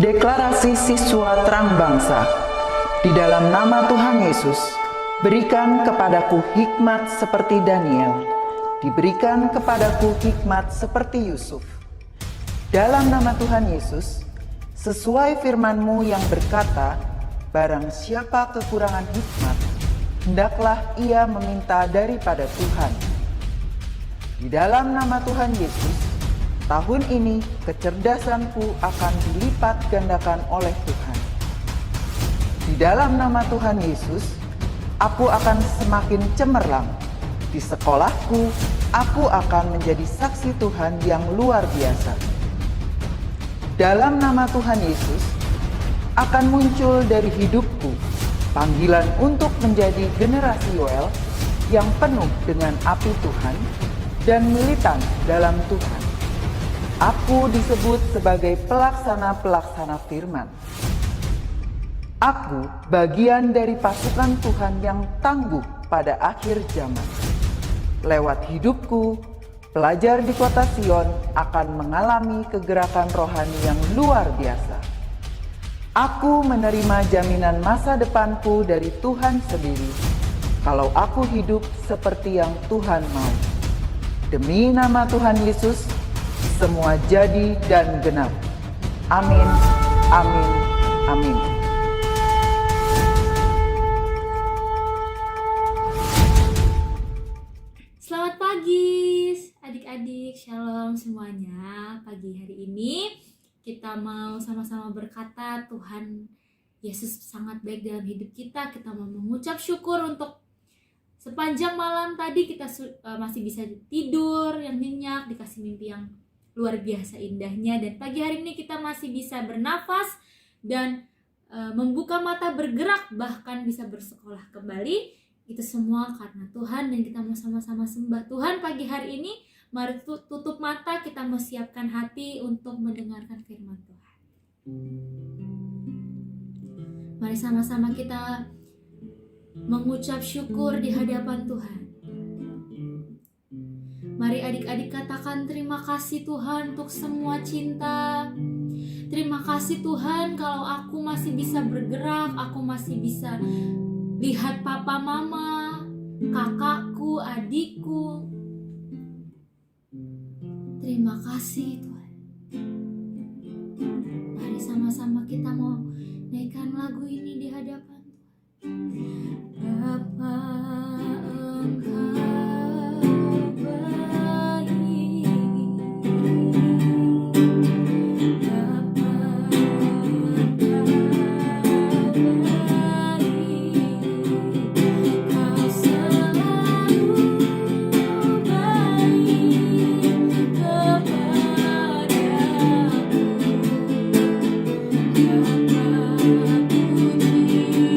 Deklarasi Siswa Terang Bangsa. Di dalam nama Tuhan Yesus, berikan kepadaku hikmat seperti Daniel, diberikan kepadaku hikmat seperti Yusuf. Dalam nama Tuhan Yesus, sesuai firman-Mu yang berkata, barang siapa kekurangan hikmat, hendaklah ia meminta daripada Tuhan. Di dalam nama Tuhan Yesus, tahun ini kecerdasanku akan dilipat gandakan oleh Tuhan. Di dalam nama Tuhan Yesus, aku akan semakin cemerlang. Di sekolahku, aku akan menjadi saksi Tuhan yang luar biasa. Dalam nama Tuhan Yesus, akan muncul dari hidupku panggilan untuk menjadi generasi Yoel yang penuh dengan api Tuhan dan militan dalam Tuhan. Aku disebut sebagai pelaksana-pelaksana firman. Aku bagian dari pasukan Tuhan yang tangguh pada akhir zaman. Lewat hidupku, pelajar di kota Sion akan mengalami kegerakan rohani yang luar biasa. Aku menerima jaminan masa depanku dari Tuhan sendiri, kalau aku hidup seperti yang Tuhan mau. Demi nama Tuhan Yesus, semua jadi dan genap. Amin, amin, amin. Selamat pagi adik-adik, shalom semuanya. Pagi hari ini kita mau sama-sama berkata Tuhan Yesus sangat baik dalam hidup kita. Kita mau mengucap syukur untuk sepanjang malam tadi kita masih bisa tidur yang nyenyak, dikasih mimpi yang luar biasa indahnya. Dan pagi hari ini kita masih bisa bernafas dan membuka mata, bergerak, bahkan bisa bersekolah kembali. Itu semua karena Tuhan, dan kita mau sama-sama sembah Tuhan pagi hari ini. Mari tutup mata, kita mau siapkan hati untuk mendengarkan firman Tuhan. Mari sama-sama kita mengucap syukur di hadapan Tuhan. Mari adik-adik katakan terima kasih Tuhan untuk semua cinta. Terima kasih Tuhan kalau aku masih bisa bergerak, aku masih bisa lihat papa mama, kakakku, adikku. Terima kasih Tuhan. Mari sama-sama kita mau naikkan lagu ini di hadapan Tuhan. Bapa Engkau Puji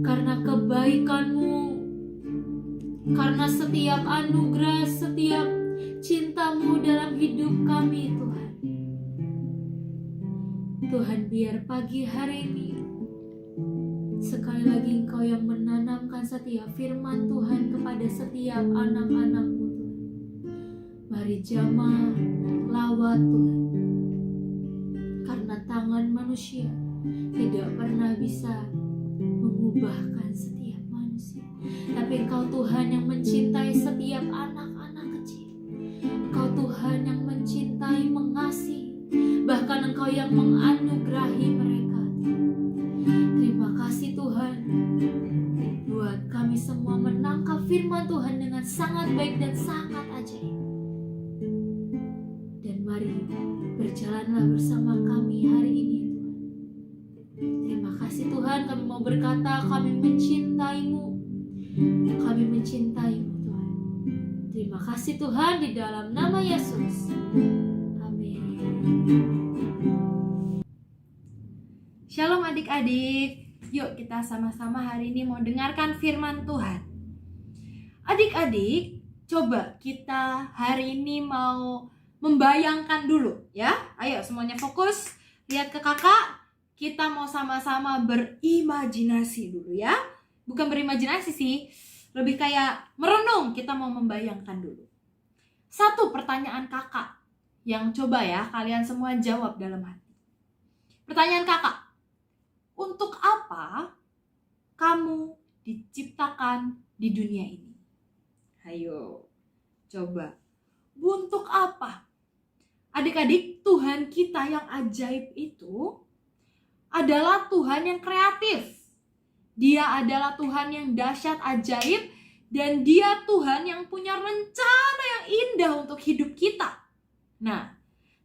karena kebaikan-Mu, karena setiap anugerah, setiap cinta-Mu dalam hidup kami Tuhan. Tuhan, biar pagi hari ini sekali lagi Engkau yang menanamkan setiap firman Tuhan kepada setiap anak-anak-Mu Tuhan. Mari jamah lawat Tuhan, karena tangan manusia tidak pernah bisa mengubahkan setiap manusia, tapi Engkau Tuhan yang mencintai setiap anak-anak kecil. Engkau Tuhan yang mencintai, mengasihi, bahkan Engkau yang menganugerahi mereka. Terima kasih Tuhan, buat kami semua menangkap firman Tuhan dengan sangat baik dan sangat ajaib. Dan mari berjalanlah bersama kami hari ini Tuhan. Terima kasih Tuhan, kami mau berkata kami mencintai-Mu. Kami mencintai-Mu Tuhan. Terima kasih Tuhan, di dalam nama Yesus. Amin. Shalom adik-adik. Yuk kita sama-sama hari ini mau dengarkan firman Tuhan. Adik-adik, coba kita hari ini mau membayangkan dulu ya. Ayo semuanya fokus, lihat ke kakak. Kita mau sama-sama berimajinasi dulu ya. Bukan berimajinasi sih, lebih kayak merenung. Kita mau membayangkan dulu. Satu pertanyaan kakak yang coba ya kalian semua jawab dalam hati. Pertanyaan kakak, untuk apa kamu diciptakan di dunia ini? Ayo, coba. Untuk apa? Adik-adik, Tuhan kita yang ajaib itu adalah Tuhan yang kreatif. Dia adalah Tuhan yang dahsyat, ajaib, dan Dia Tuhan yang punya rencana yang indah untuk hidup kita. Nah,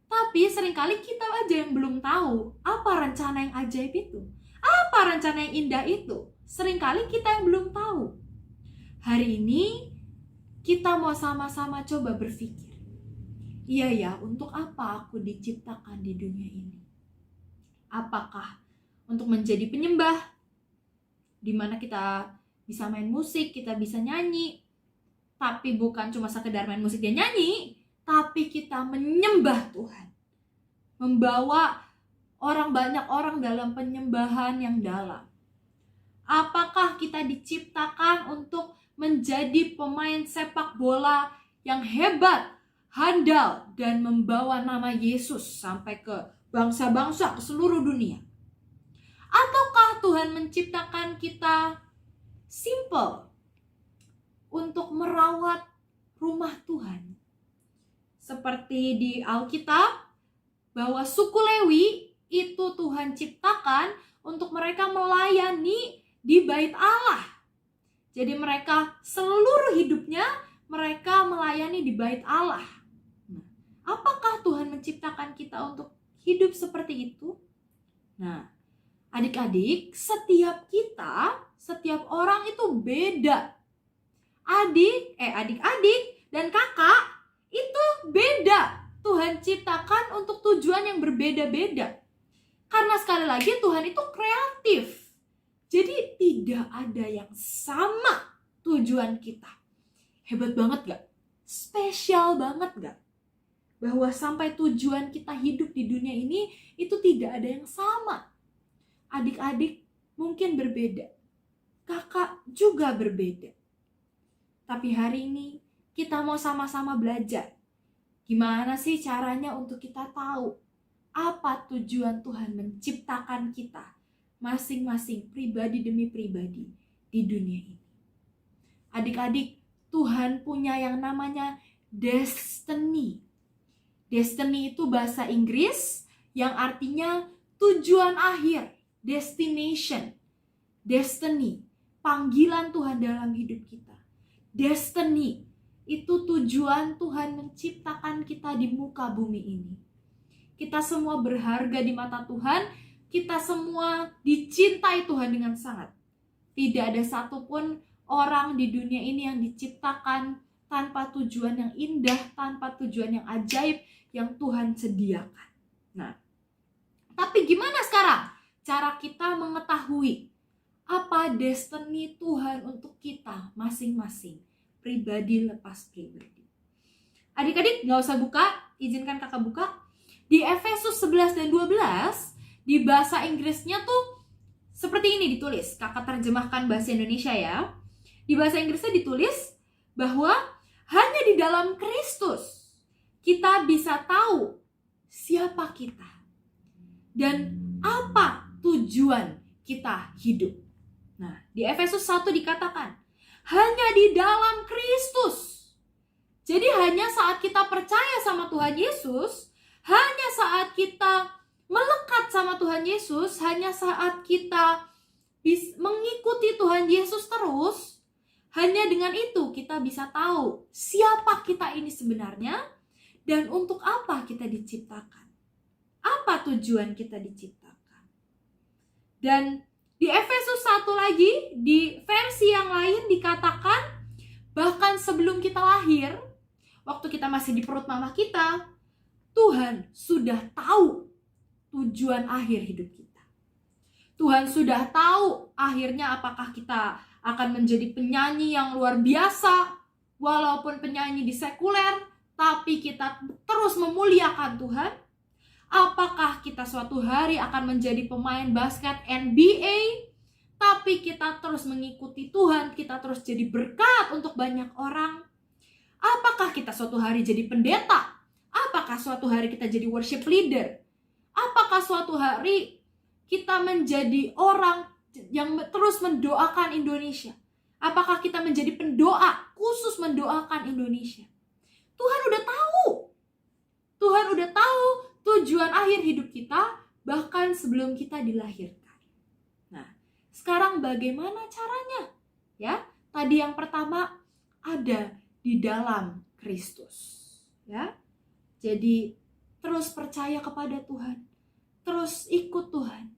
tapi seringkali kita aja yang belum tahu apa rencana yang ajaib itu. Apa rencana yang indah itu? Seringkali kita yang belum tahu. Hari ini kita mau sama-sama coba berpikir. Iya ya, untuk apa aku diciptakan di dunia ini? Apakah untuk menjadi penyembah? Di mana kita bisa main musik, kita bisa nyanyi. Tapi bukan cuma sekedar main musik dan nyanyi, tapi kita menyembah Tuhan. Membawa banyak orang dalam penyembahan yang dalam. Apakah kita diciptakan untuk menjadi pemain sepak bola yang hebat, handal, dan membawa nama Yesus sampai ke bangsa-bangsa, ke seluruh dunia? Ataukah Tuhan menciptakan kita simple untuk merawat rumah Tuhan? Seperti di Alkitab, bahwa suku Lewi itu Tuhan ciptakan untuk mereka melayani di bait Allah. Jadi mereka seluruh hidupnya mereka melayani di bait Allah. Nah, apakah Tuhan menciptakan kita untuk hidup seperti itu? Nah, adik-adik, setiap orang itu beda. Adik-adik dan kakak itu beda. Tuhan ciptakan untuk tujuan yang berbeda-beda. Karena sekali lagi Tuhan itu kreatif. Jadi tidak ada yang sama tujuan kita. Hebat banget gak? Spesial banget gak? Bahwa sampai tujuan kita hidup di dunia ini itu tidak ada yang sama. Adik-adik mungkin berbeda. Kakak juga berbeda. Tapi hari ini kita mau sama-sama belajar. Gimana sih caranya untuk kita tahu apa tujuan Tuhan menciptakan kita masing-masing pribadi demi pribadi di dunia ini. Adik-adik, Tuhan punya yang namanya destiny. Destiny itu bahasa Inggris yang artinya tujuan akhir, destination. Destiny, panggilan Tuhan dalam hidup kita. Destiny itu tujuan Tuhan menciptakan kita di muka bumi ini. Kita semua berharga di mata Tuhan. Kita semua dicintai Tuhan dengan sangat. Tidak ada satupun orang di dunia ini yang diciptakan tanpa tujuan yang indah, tanpa tujuan yang ajaib yang Tuhan sediakan. Nah, tapi gimana sekarang cara kita mengetahui apa destiny Tuhan untuk kita masing-masing, pribadi lepas pribadi. Adik-adik gak usah buka, izinkan kakak buka. Di Efesus 11 dan 12, di bahasa Inggrisnya tuh seperti ini ditulis. Kakak terjemahkan bahasa Indonesia ya. Di bahasa Inggrisnya ditulis bahwa hanya di dalam Kristus kita bisa tahu siapa kita dan apa tujuan kita hidup. Nah, di Efesus 1 dikatakan, hanya di dalam Kristus. Jadi hanya saat kita percaya sama Tuhan Yesus, hanya saat kita melekat sama Tuhan Yesus, hanya saat kita mengikuti Tuhan Yesus terus, hanya dengan itu kita bisa tahu siapa kita ini sebenarnya dan untuk apa kita diciptakan. Apa tujuan kita diciptakan. Dan di Efesus 1 lagi, di versi yang lain dikatakan, bahkan sebelum kita lahir, waktu kita masih di perut mama kita, Tuhan sudah tahu tujuan akhir hidup kita. Tuhan sudah tahu akhirnya apakah kita akan menjadi penyanyi yang luar biasa, walaupun penyanyi di sekuler, tapi kita terus memuliakan Tuhan. Apakah kita suatu hari akan menjadi pemain basket NBA, tapi kita terus mengikuti Tuhan, kita terus jadi berkat untuk banyak orang. Apakah kita suatu hari jadi pendeta? Apakah suatu hari kita jadi worship leader? Apakah suatu hari kita menjadi orang yang terus mendoakan Indonesia? Apakah kita menjadi pendoa khusus mendoakan Indonesia? Tuhan udah tahu. Tuhan udah tahu tujuan akhir hidup kita bahkan sebelum kita dilahirkan. Nah, sekarang bagaimana caranya? Ya, tadi yang pertama ada di dalam Kristus. Ya. Jadi terus percaya kepada Tuhan, terus ikut Tuhan,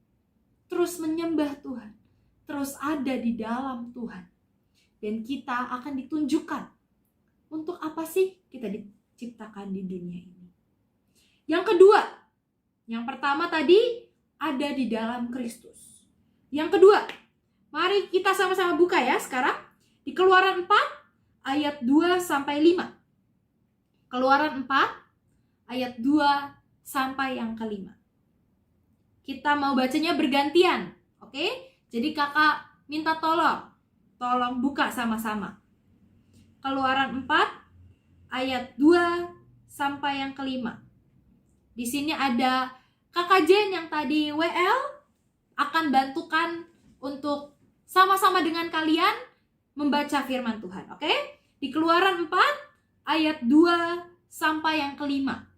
terus menyembah Tuhan, terus ada di dalam Tuhan. Dan kita akan ditunjukkan untuk apa sih kita diciptakan di dunia ini. Yang kedua, yang pertama tadi ada di dalam Kristus. Yang kedua, mari kita sama-sama buka ya sekarang. Di Keluaran 4 ayat 2 sampai 5. Keluaran 4 ayat 2 sampai yang kelima. Kita mau bacanya bergantian, oke? Jadi kakak minta tolong buka sama-sama. Keluaran 4 ayat 2 sampai yang kelima. Di sini ada kakak Jen yang tadi WL akan bantukan untuk sama-sama dengan kalian membaca firman Tuhan, oke? Di Keluaran 4 ayat 2 sampai yang kelima.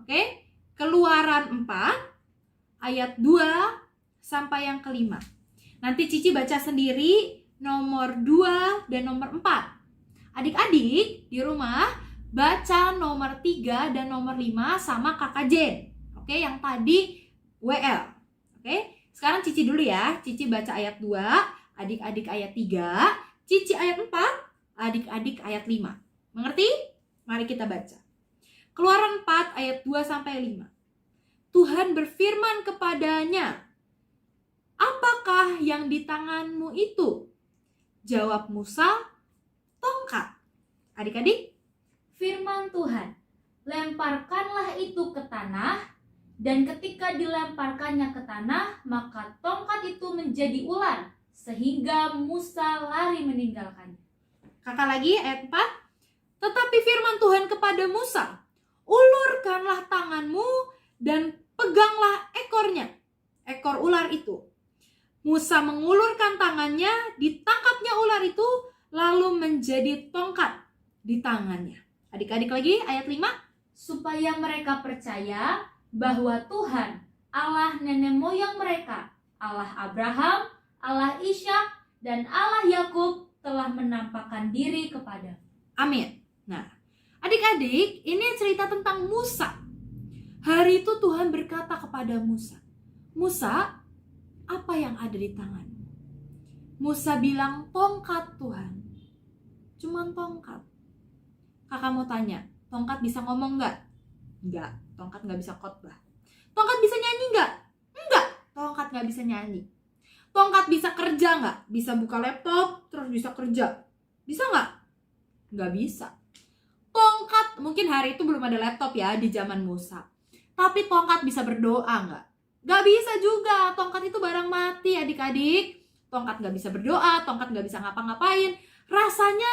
Oke? Keluaran 4 ayat 2 sampai yang kelima. Nanti Cici baca sendiri nomor 2 dan nomor 4. Adik-adik di rumah baca nomor 3 dan nomor 5 sama kakak Jen. Oke, yang tadi WL. Oke? Sekarang Cici dulu ya. Cici baca ayat 2, adik-adik ayat 3, Cici ayat 4, adik-adik ayat 5. Mengerti? Mari kita baca. Keluaran 4 ayat 2 sampai 5. Tuhan berfirman kepadanya, "Apakah yang di tanganmu itu?" Jawab Musa, "Tongkat." Adik-adik, Firman Tuhan, lemparkanlah itu ke tanah, dan ketika dilemparkannya ke tanah, maka tongkat itu menjadi ular, sehingga Musa lari meninggalkannya. kakak lagi ayat 4. Tetapi firman Tuhan kepada Musa, "Ulurkanlah tanganmu dan peganglah ekornya." Ekor ular itu. Musa mengulurkan tangannya, ditangkapnya ular itu, lalu menjadi tongkat di tangannya. Adik-adik lagi ayat 5. Supaya mereka percaya bahwa Tuhan, Allah nenek moyang mereka, Allah Abraham, Allah Ishak, dan Allah Yakub telah menampakkan diri kepada. Amin. Nah, adik-adik, ini cerita tentang Musa. Hari itu Tuhan berkata kepada Musa, "Musa, apa yang ada di tanganmu?" Musa bilang, "Tongkat Tuhan." Cuman tongkat. Kakak mau tanya, tongkat bisa ngomong nggak? Nggak, tongkat nggak bisa khotbah. Tongkat bisa nyanyi nggak? Nggak, tongkat nggak bisa nyanyi. Tongkat bisa kerja nggak? Bisa buka laptop, terus bisa kerja. Bisa nggak? Nggak bisa. Tongkat, mungkin hari itu belum ada laptop ya di zaman Musa. Tapi tongkat bisa berdoa nggak? Nggak bisa juga. Tongkat itu barang mati adik-adik. Tongkat nggak bisa berdoa, tongkat nggak bisa ngapa-ngapain. Rasanya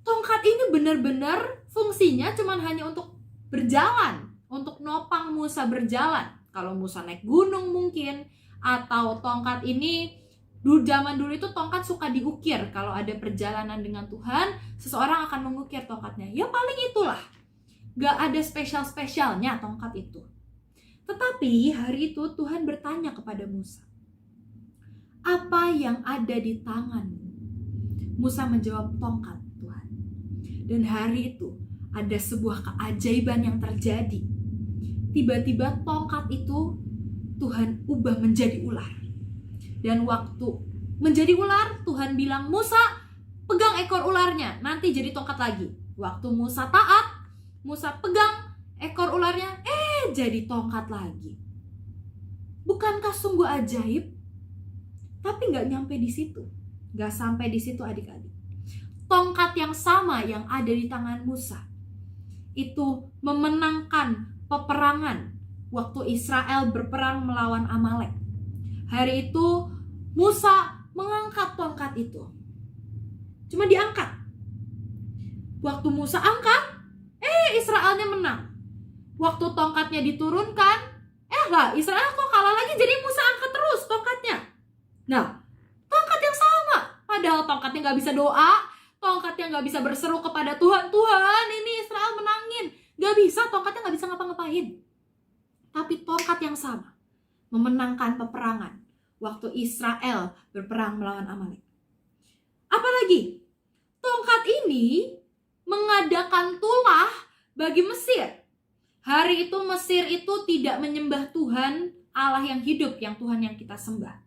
tongkat ini benar-benar fungsinya cuman hanya untuk berjalan, untuk nopang Musa berjalan. Kalau Musa naik gunung mungkin, atau tongkat ini zaman dulu itu tongkat suka diukir. Kalau ada perjalanan dengan Tuhan, seseorang akan mengukir tongkatnya. Ya paling itulah. Gak ada spesial-spesialnya tongkat itu. Tetapi hari itu Tuhan bertanya kepada Musa, apa yang ada di tanganmu? Musa menjawab, tongkat Tuhan. Dan hari itu ada sebuah keajaiban yang terjadi. Tiba-tiba tongkat itu Tuhan ubah menjadi ular. Dan waktu menjadi ular, Tuhan bilang, Musa pegang ekor ularnya, nanti jadi tongkat lagi. Waktu Musa taat, Musa pegang ekor ularnya, jadi tongkat lagi. Bukankah sungguh ajaib? Tapi gak nyampe di situ. Gak sampai di situ adik-adik. Tongkat yang sama yang ada di tangan Musa itu memenangkan peperangan waktu Israel berperang melawan Amalek. Hari itu Musa mengangkat tongkat itu. Cuma diangkat. Waktu Musa angkat, Israelnya menang. Waktu tongkatnya diturunkan, lah Israel kok kalah lagi, jadi Musa angkat terus tongkatnya. Nah, tongkat yang sama. Padahal tongkatnya gak bisa doa, tongkatnya gak bisa berseru kepada Tuhan, Tuhan ini Israel menangin. Gak bisa, tongkatnya gak bisa ngapa-ngapain. Tapi tongkat yang sama memenangkan peperangan waktu Israel berperang melawan Amalek. Apalagi, tongkat ini mengadakan tulah bagi Mesir. Hari itu Mesir itu tidak menyembah Tuhan Allah yang hidup, yang Tuhan yang kita sembah.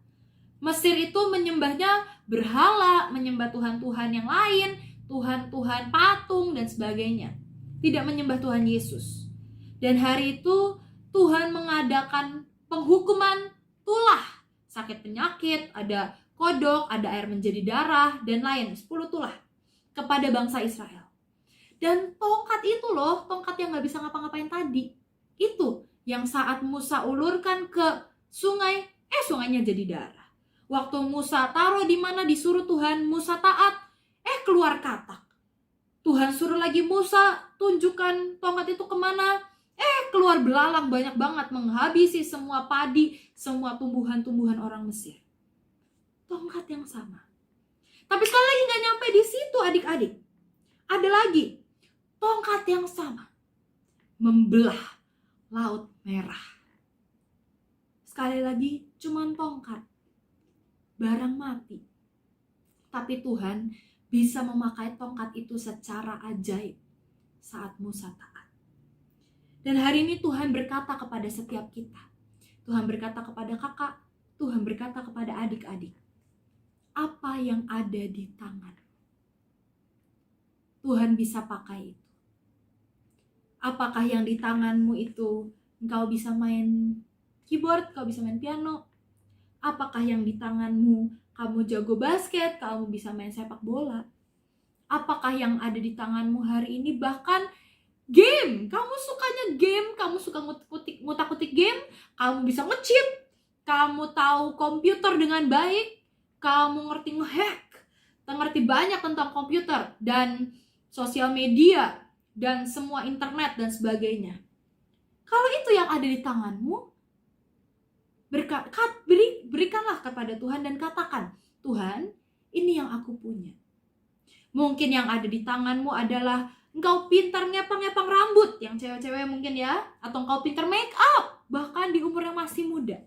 Mesir itu menyembahnya berhala, menyembah Tuhan-Tuhan yang lain, Tuhan-Tuhan patung dan sebagainya. Tidak menyembah Tuhan Yesus. Dan hari itu Tuhan mengadakan penghukuman tulah. Sakit penyakit, ada kodok, ada air menjadi darah, dan lain. 10 tulah kepada bangsa Israel. Dan tongkat itu loh, tongkat yang gak bisa ngapa-ngapain tadi. Itu yang saat Musa ulurkan ke sungai, sungainya jadi darah. Waktu Musa taruh di mana disuruh Tuhan, Musa taat, keluar katak. Tuhan suruh lagi Musa, tunjukkan tongkat itu kemana, keluar belalang banyak banget, menghabisi semua padi, semua tumbuhan-tumbuhan orang Mesir. Tongkat yang sama. Tapi sekali lagi gak nyampe di situ adik-adik. Ada lagi, tongkat yang sama membelah Laut Merah. Sekali lagi, cuman tongkat. Barang mati. Tapi Tuhan bisa memakai tongkat itu secara ajaib saat Musa taat. Dan hari ini Tuhan berkata kepada setiap kita. Tuhan berkata kepada kakak, Tuhan berkata kepada adik-adik. Apa yang ada di tangan? Tuhan bisa pakai itu. Apakah yang di tanganmu itu engkau bisa main keyboard, kau bisa main piano? Apakah yang di tanganmu kamu jago basket, kamu bisa main sepak bola? Apakah yang ada di tanganmu hari ini bahkan game? Kamu sukanya game, kamu suka ngutak-ngutik game, kamu bisa nge-cheat, kamu tahu komputer dengan baik, kamu ngerti nge-hack, ngerti banyak tentang komputer dan sosial media dan semua internet dan sebagainya. Kalau itu yang ada di tanganmu, berikanlah kepada Tuhan dan katakan, Tuhan, ini yang aku punya. Mungkin yang ada di tanganmu adalah engkau pintar ngepang-ngepang rambut, yang cewek-cewek mungkin ya, atau engkau pintar make up, bahkan di umur yang masih muda.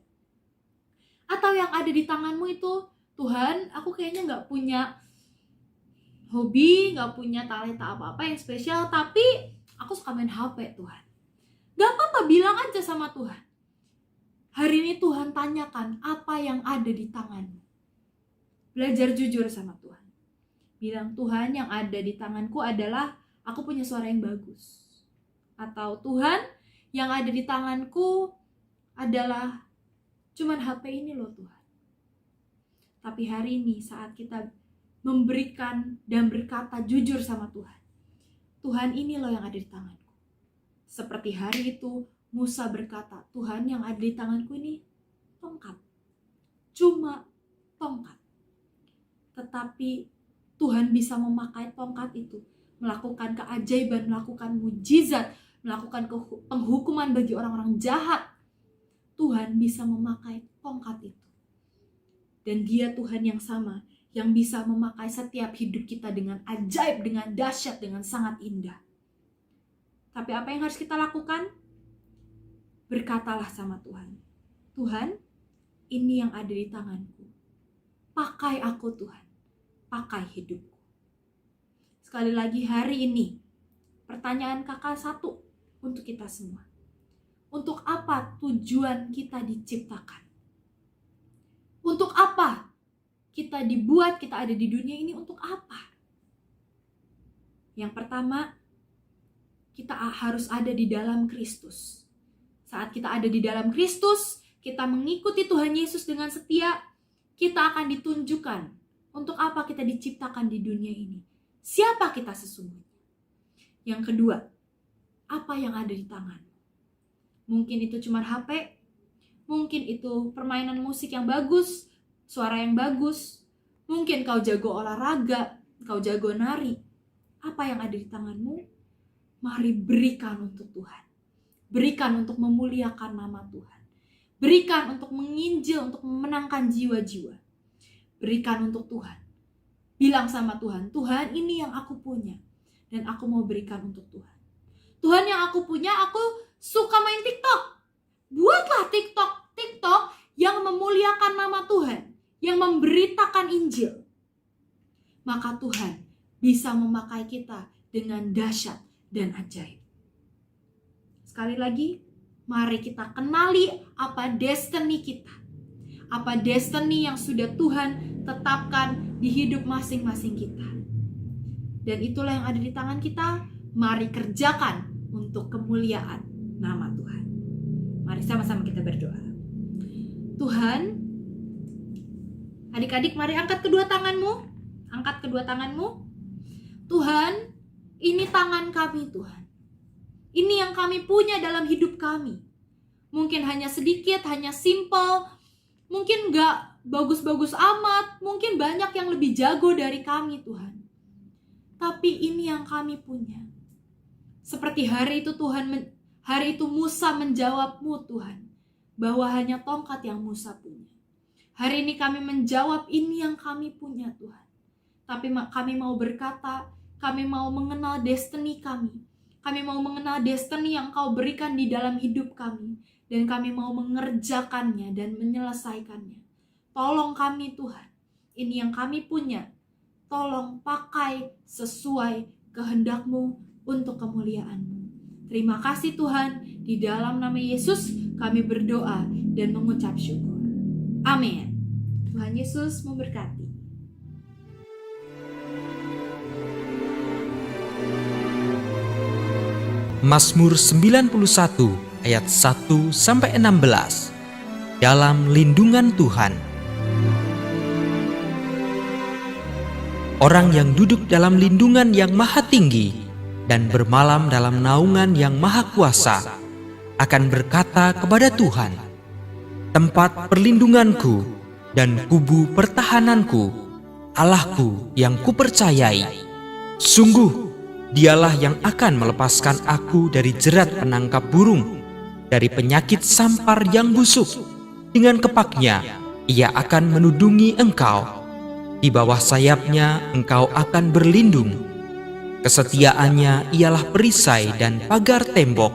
Atau yang ada di tanganmu itu, Tuhan, aku kayaknya gak punya hobi, gak punya talenta apa-apa yang spesial, tapi aku suka main HP, Tuhan. Gak apa-apa, bilang aja sama Tuhan. Hari ini Tuhan tanyakan apa yang ada di tanganmu. Belajar jujur sama Tuhan. Bilang, Tuhan, yang ada di tanganku adalah aku punya suara yang bagus. Atau Tuhan, yang ada di tanganku adalah cuman HP ini loh Tuhan. Tapi hari ini saat kita memberikan dan berkata jujur sama Tuhan, Tuhan, ini loh yang ada di tanganku. Seperti hari itu Musa berkata, Tuhan, yang ada di tanganku ini tongkat. Cuma tongkat. Tetapi Tuhan bisa memakai tongkat itu, melakukan keajaiban, melakukan mujizat, melakukan penghukuman bagi orang-orang jahat. Tuhan bisa memakai tongkat itu. Dan Dia Tuhan yang sama, yang bisa memakai setiap hidup kita dengan ajaib, dengan dahsyat, dengan sangat indah. Tapi apa yang harus kita lakukan? Berkatalah sama Tuhan, Tuhan, ini yang ada di tanganku. Pakai aku Tuhan, pakai hidupku. Sekali lagi hari ini, pertanyaan kakak satu untuk kita semua. Untuk apa tujuan kita diciptakan? Untuk apa kita dibuat, kita ada di dunia ini, untuk apa? Yang pertama, kita harus ada di dalam Kristus. Saat kita ada di dalam Kristus, kita mengikuti Tuhan Yesus dengan setia, kita akan ditunjukkan untuk apa kita diciptakan di dunia ini. Siapa kita sesungguhnya? Yang kedua, apa yang ada di tangan? Mungkin itu cuma HP, mungkin itu permainan musik yang bagus, suara yang bagus, mungkin kau jago olahraga, kau jago nari. Apa yang ada di tanganmu? Mari berikan untuk Tuhan. Berikan untuk memuliakan nama Tuhan. Berikan untuk menginjil, untuk memenangkan jiwa-jiwa. Berikan untuk Tuhan. Bilang sama Tuhan, Tuhan, ini yang aku punya. Dan aku mau berikan untuk Tuhan. Tuhan, yang aku punya, aku suka main TikTok. Buatlah TikTok yang memuliakan nama Tuhan, yang memberitakan Injil. Maka Tuhan bisa memakai kita dengan dahsyat dan ajaib. Sekali lagi, mari kita kenali apa destiny kita. Apa destiny yang sudah Tuhan tetapkan di hidup masing-masing kita. Dan itulah yang ada di tangan kita. Mari kerjakan untuk kemuliaan nama Tuhan. Mari sama-sama kita berdoa. Tuhan, adik-adik mari angkat kedua tanganmu. Angkat kedua tanganmu. Tuhan, ini tangan kami Tuhan. Ini yang kami punya dalam hidup kami. Mungkin hanya sedikit, hanya simple. Mungkin gak bagus-bagus amat. Mungkin banyak yang lebih jago dari kami Tuhan. Tapi ini yang kami punya. Seperti hari itu hari itu Musa menjawabmu Tuhan, bahwa hanya tongkat yang Musa punya. Hari ini kami menjawab ini yang kami punya Tuhan. Tapi kami mau berkata, kami mau mengenal destiny kami. Kami mau mengenal destiny yang Kau berikan di dalam hidup kami. Dan kami mau mengerjakannya dan menyelesaikannya. Tolong kami Tuhan, ini yang kami punya. Tolong pakai sesuai kehendak-Mu untuk kemuliaan-Mu. Terima kasih Tuhan, di dalam nama Yesus kami berdoa dan mengucap syukur. Amin. Tuhan Yesus memberkati. Mazmur 91 ayat 1-16. Dalam lindungan Tuhan. Orang yang duduk dalam lindungan yang maha tinggi dan bermalam dalam naungan yang maha kuasa akan berkata kepada Tuhan, tempat perlindunganku dan kubu pertahananku, Allahku yang kupercayai. Sungguh, Dialah yang akan melepaskan aku dari jerat penangkap burung, dari penyakit sampar yang busuk. Dengan kepaknya, Ia akan menudungi engkau. Di bawah sayapnya engkau akan berlindung. Kesetiaannya ialah perisai dan pagar tembok.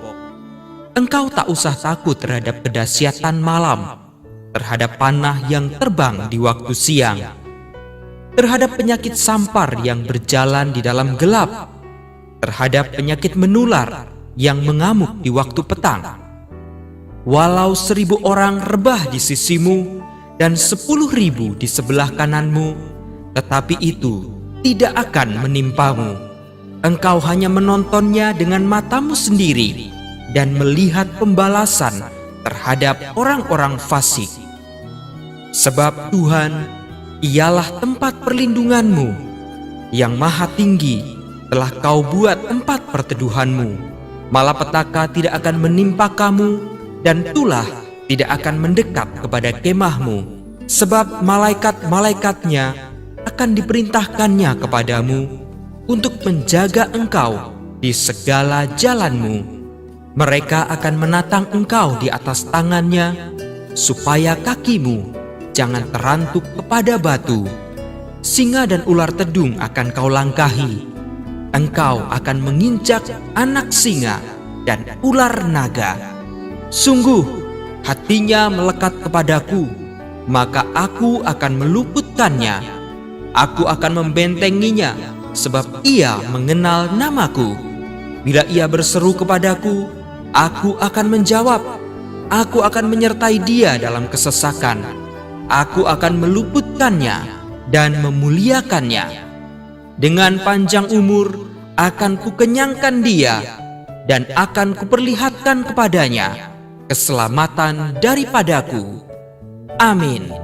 Engkau tak usah takut terhadap kedahsyatan malam, terhadap panah yang terbang di waktu siang, terhadap penyakit sampar yang berjalan di dalam gelap, terhadap penyakit menular yang mengamuk di waktu petang. Walau 1000 orang rebah di sisimu dan 10.000 di sebelah kananmu, tetapi itu tidak akan menimpamu. Engkau hanya menontonnya dengan matamu sendiri dan melihat pembalasan terhadap orang-orang fasik. Sebab Tuhan, ialah tempat perlindunganmu. Yang Maha Tinggi telah kau buat tempat perteduhanmu. Malapetaka tidak akan menimpa kamu, dan tulah tidak akan mendekat kepada kemahmu. Sebab malaikat-malaikatnya akan diperintahkannya kepadamu untuk menjaga engkau di segala jalanmu. Mereka akan menatang engkau di atas tangannya, supaya kakimu jangan terantuk kepada batu. Singa dan ular tedung akan kau langkahi. Engkau akan menginjak anak singa dan ular naga. Sungguh, hatinya melekat kepadaku, maka aku akan meluputkannya. Aku akan membentenginya, sebab ia mengenal namaku. Bila ia berseru kepadaku, aku akan menjawab. Aku akan menyertai dia dalam kesesakan. Aku akan meluputkannya dan memuliakannya. Dengan panjang umur akan kukenyangkan dia, dan akan kuperlihatkan kepadanya keselamatan daripadaku. Amin.